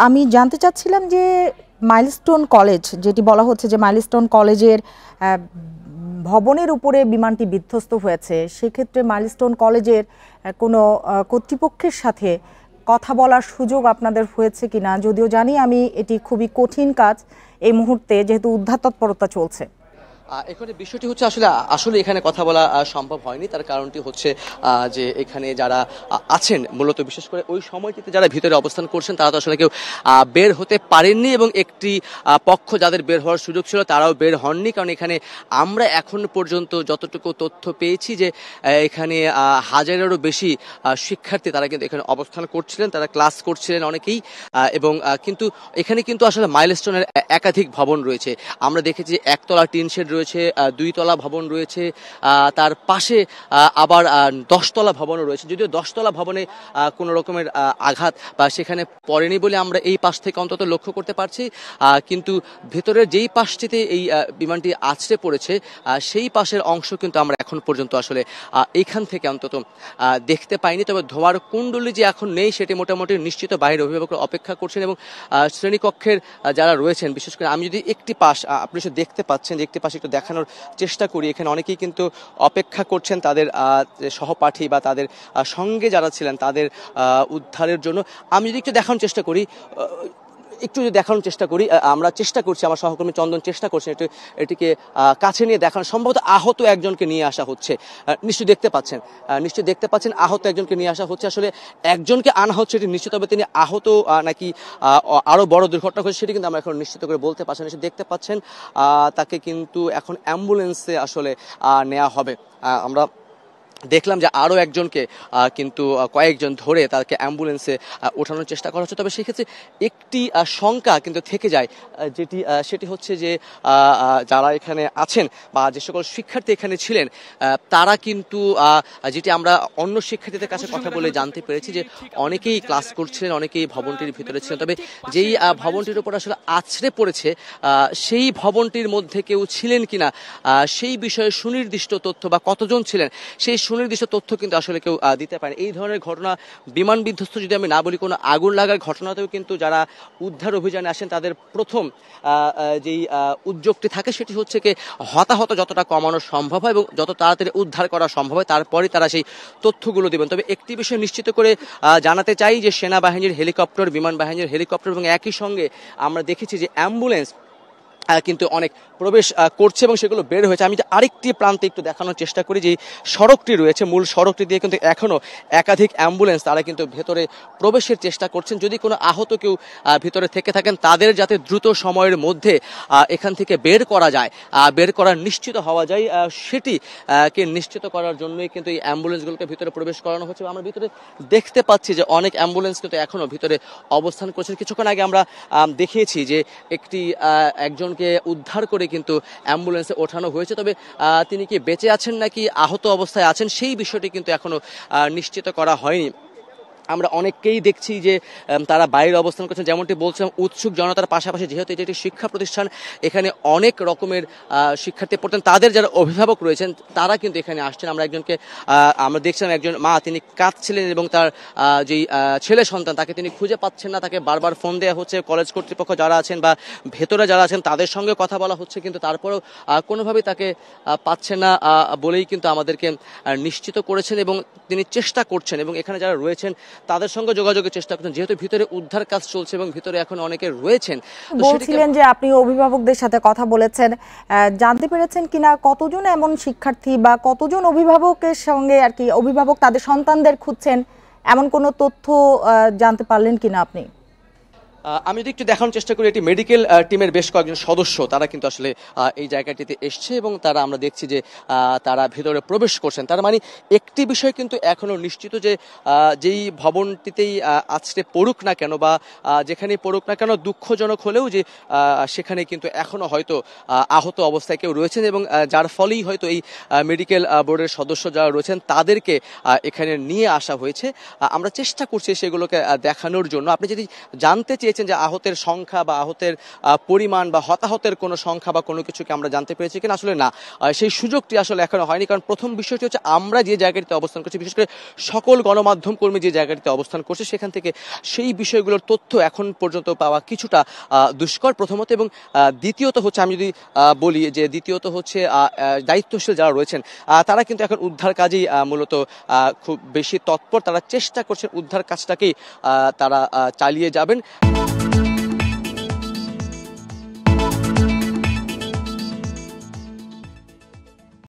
আমি জানতে চাচ্ছিলাম যে মাইলস্টোন কলেজ, যেটি বলা হচ্ছে যে মাইলস্টোন কলেজের ভবনের উপরে বিমানটি বিধ্বস্ত হয়েছে, সেক্ষেত্রে মাইলস্টোন কলেজের কোনো কর্তৃপক্ষের সাথে কথা বলার সুযোগ আপনাদের হয়েছে কিনা? যদিও জানি আমি এটি খুবই কঠিন কাজ এই মুহূর্তে, যেহেতু উদ্ধার তৎপরতা চলছে। এখানে বিষয়টি হচ্ছে আসলে আসলে এখানে কথা বলা সম্ভব হয়নি। তার কারণটি হচ্ছে যে এখানে যারা আছেন, মূলত বিশেষ করে ওই সময়টিতে যারা ভিতরে অবস্থান করছেন, তারা তো আসলে কেউ বের হতে পারেননি, এবং একটি পক্ষ যাদের বের হওয়ার সুযোগ ছিল তারাও বের হননি। কারণ এখানে আমরা এখন পর্যন্ত যতটুকু তথ্য পেয়েছি যে এখানে হাজারেরও বেশি শিক্ষার্থী তারা কিন্তু এখানে অবস্থান করছিলেন, তারা ক্লাস করছিলেন অনেকেই। এবং কিন্তু এখানে কিন্তু আসলে মাইলস্টোনের একাধিক ভবন রয়েছে। আমরা দেখেছি একতলা টিন শেড রয়েছে, 2 তলা ভবন রয়েছে, তার পাশে আবার 10 তলা ভবনও রয়েছে। যদিও 10 তলা ভবনে কোনো রকমের আঘাত বা সেখানে পড়েনি বলে আমরা এই পাশ থেকে অন্তত লক্ষ্য করতে পারছি, কিন্তু ভেতরের যেই পাশটিতে এই বিমানটি আছড়ে পড়েছে সেই পাশের অংশ কিন্তু আমরা এখন পর্যন্ত আসলে এইখান থেকে অন্তত দেখতে পাইনি। তবে ধোঁয়ার কুণ্ডলী যে এখন নেই সেটি মোটামুটি নিশ্চিত বাইরে অভিভাবকরা অপেক্ষা করছেন, এবং শ্রেণীকক্ষের যারা রয়েছেন, বিশেষ করে আমি যদি একটি পাশ আপনি দেখতে পাচ্ছেন, যে একটি পাশ একটু দেখানোর চেষ্টা করি, এখানে অনেকেই কিন্তু অপেক্ষা করছেন তাদের সহপাঠী বা তাদের সঙ্গে যারা ছিলেন তাদের উদ্ধারের জন্য। আমি যদি একটু দেখানোর চেষ্টা করি, আমরা চেষ্টা করছি, আমার সহকর্মী চন্দন চেষ্টা করছেন এটিকে কাছে নিয়ে দেখানো। সম্ভবত আহত একজনকে নিয়ে আসা হচ্ছে, নিশ্চয়ই দেখতে পাচ্ছেন আহত একজনকে নিয়ে আসা হচ্ছে। আসলে একজনকে আনা হচ্ছে এটি নিশ্চিত, হবে তিনি আহত নাকি আরো বড় দুর্ঘটনা হয়েছে সেটি কিন্তু আমরা এখন নিশ্চিত করে বলতে পারছি না। দেখতে পাচ্ছেন তাকে কিন্তু এখন অ্যাম্বুলেন্সে আসলে নেওয়া হবে। আমরা দেখলাম যে আরও একজনকে কিন্তু কয়েকজন ধরে তাকে অ্যাম্বুলেন্সে ওঠানোর চেষ্টা করা হচ্ছে। তবে সেক্ষেত্রে একটি শঙ্কা কিন্তু থেকে যায়, সেটি হচ্ছে যে যারা এখানে আছেন বা যে সকল শিক্ষার্থী এখানে ছিলেন, তারা কিন্তু যেটি আমরা অন্য শিক্ষার্থীদের কাছে কথা বলে জানতে পেরেছি যে অনেকেই ক্লাস করছিলেন, অনেকেই ভবনটির ভিতরে ছিলেন। তবে যেই ভবনটির উপর আসলে আছড়ে পড়েছে সেই ভবনটির মধ্যে কেউ ছিলেন কিনা সেই বিষয়ে সুনির্দিষ্ট তথ্য বা কতজন ছিলেন সেই সুনির্দিষ্ট তথ্য কিন্তু আসলে কেউ দিতে পারে। এই ধরনের ঘটনা, বিমান বিধ্বস্ত যদি আমি না বলি, কোনো আগুন লাগার ঘটনাতেও কিন্তু যারা উদ্ধার অভিযানে আসেন তাদের প্রথম যেই উদ্যোগটি থাকে সেটি হচ্ছে কি হতাহত যতটা কমানো সম্ভব হয় এবং যত তাড়াতাড়ি উদ্ধার করা সম্ভব হয়, তারপরে তারা সেই তথ্যগুলো দেবেন। তবে একটি বিষয় নিশ্চিত করে জানাতে চাই যে সেনাবাহিনীর হেলিকপ্টার, বিমান বাহিনীর হেলিকপ্টার এবং একই সঙ্গে আমরা দেখেছি যে অ্যাম্বুলেন্স কিন্তু অনেক প্রবেশ করছে এবং সেগুলো বের হয়েছে। আমি আরেকটি প্রান্তে একটু দেখানোর চেষ্টা করি, যে সড়কটি রয়েছে, মূল সড়কটি দিয়ে কিন্তু এখনো একাধিক অ্যাম্বুলেন্স তারা কিন্তু ভেতরে প্রবেশের চেষ্টা করছেন। যদি কোনো আহত কেউ ভিতরে থেকে থাকেন তাদের যাতে দ্রুত সময়ের মধ্যে এখান থেকে বের করা যায়, বের করার নিশ্চিত হওয়া যায়, সেটি কে নিশ্চিত করার জন্যই কিন্তু এই অ্যাম্বুলেন্সগুলোকে ভিতরে প্রবেশ করানো হচ্ছে। আমরা ভিতরে দেখতে পাচ্ছি যে অনেক অ্যাম্বুলেন্স কিন্তু এখনো ভিতরে অবস্থান করছে। কিছুক্ষণ আগে আমরা দেখিয়েছি যে একজনকে উদ্ধার করে কিন্তু অ্যাম্বুলেন্সে ওঠানো হয়েছে। তবে তিনি কি বেঁচে আছেন নাকি আহত অবস্থায় আছেন সেই বিষয়টি কিন্তু এখনো নিশ্চিত করা হয়নি। আমরা অনেককেই দেখছি যে তারা বাইরে অবস্থান করছেন, যেমনটি বলছিলাম উৎসুক জনতার পাশাপাশি যেহেতু এটি একটি শিক্ষা প্রতিষ্ঠান, এখানে অনেক রকমের শিক্ষার্থী পড়তেন, তাদের যারা অভিভাবক রয়েছেন তারা কিন্তু এখানে আসছেন। আমরা দেখছিলাম একজন মা, তিনি কাঁদছিলেন এবং তার যেই ছেলে সন্তান তাকে তিনি খুঁজে পাচ্ছেন না, তাকে বারবার ফোন দেওয়া হচ্ছে, কলেজ কর্তৃপক্ষ যারা আছেন বা ভেতরে যারা আছেন তাদের সঙ্গে কথা বলা হচ্ছে, কিন্তু তারপরেও কোনোভাবেই তাকে পাচ্ছেন না বলেই কিন্তু আমাদেরকে নিশ্চিত করেছেন এবং তিনি চেষ্টা করছেন এবং এখানে যারা রয়েছেন তাদের সঙ্গে যোগাযোগের চেষ্টা করছেন, যেহেতু ভিতরে উদ্ধার কাজ চলছে এবং ভিতরে এখন অনেকে রয়েছেন। বলছিলেন যে আপনি অভিভাবকদের সাথে কথা বলেছেন, জানতে পেরেছেন কিনা কতজন এমন শিক্ষার্থী বা কতজন অভিভাবকের সঙ্গে আর কি অভিভাবক তাদের সন্তানদের খুঁজছেন, এমন কোনো তথ্য জানতে পারলেন কিনা আপনি? আমি যদি একটু দেখানোর চেষ্টা করি, এটি মেডিকেল টিমের বেশ কয়েকজন সদস্য তারা কিন্তু আসলে এই জায়গাটিতে এসছে এবং তারা আমরা দেখছি যে তারা ভেতরে প্রবেশ করছেন। তার মানে একটি বিষয় কিন্তু এখনো নিশ্চিত যে যেই ভবনটিতেই আছড়ে পড়ুক না কেন বা যেখানেই পড়ুক না কেন, দুঃখজনক হলেও যে সেখানে কিন্তু এখনো হয়তো আহত অবস্থায় কেউ রয়েছেন এবং যার ফলেই হয়তো এই মেডিকেল বোর্ডের সদস্য যারা রয়েছেন তাদেরকে এখানে নিয়ে আসা হয়েছে। আমরা চেষ্টা করছি সেগুলোকে দেখানোর জন্য। আপনি যদি জানতে চেয়েছেন নিয়েছেন যে আহতের সংখ্যা বা আহতের পরিমাণ বা হতাহতের কোনো সংখ্যা বা কোনো কিছুকে আমরা জানতে পেরেছি কিনা, আসলে না, সেই সুযোগটি আসলে এখনো হয়নি। কারণ প্রথম বিষয়টি হচ্ছে আমরা যে জায়গাটিতে অবস্থান করছি, বিশেষ করে সকল গণমাধ্যম কর্মী যে জায়গাটিতে অবস্থান করছে, সেখান থেকে সেই বিষয়গুলোর তথ্য এখন পর্যন্ত পাওয়া কিছুটা দুষ্কর প্রথমত, এবং দ্বিতীয়ত হচ্ছে, আমি যদি বলি যে দ্বিতীয়ত হচ্ছে দায়িত্বশীল যারা রয়েছেন তারা কিন্তু এখন উদ্ধার কাজেই মূলত খুব বেশি তৎপর। তারা চেষ্টা করছেন উদ্ধার কাজটাকেই তারা চালিয়ে যাবেন।